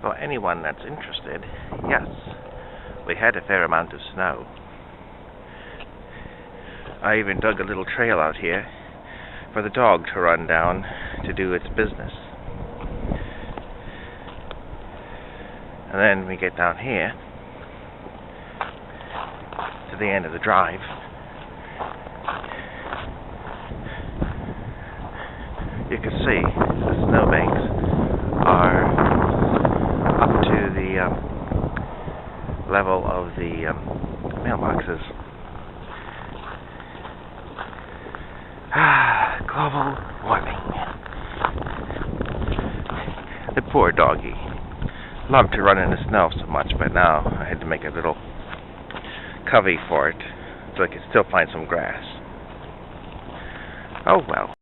For anyone that's interested, yes, we had a fair amount of snow. I even dug a little trail out here for the dog to run down to do its business. And then we get down here to the end of the drive. You can see the snowbanks are up to the level of the mailboxes. Global warming. The poor doggy. Loved to run in the snow so much, but now I had to make a little covey for it so I could still find some grass. Oh well.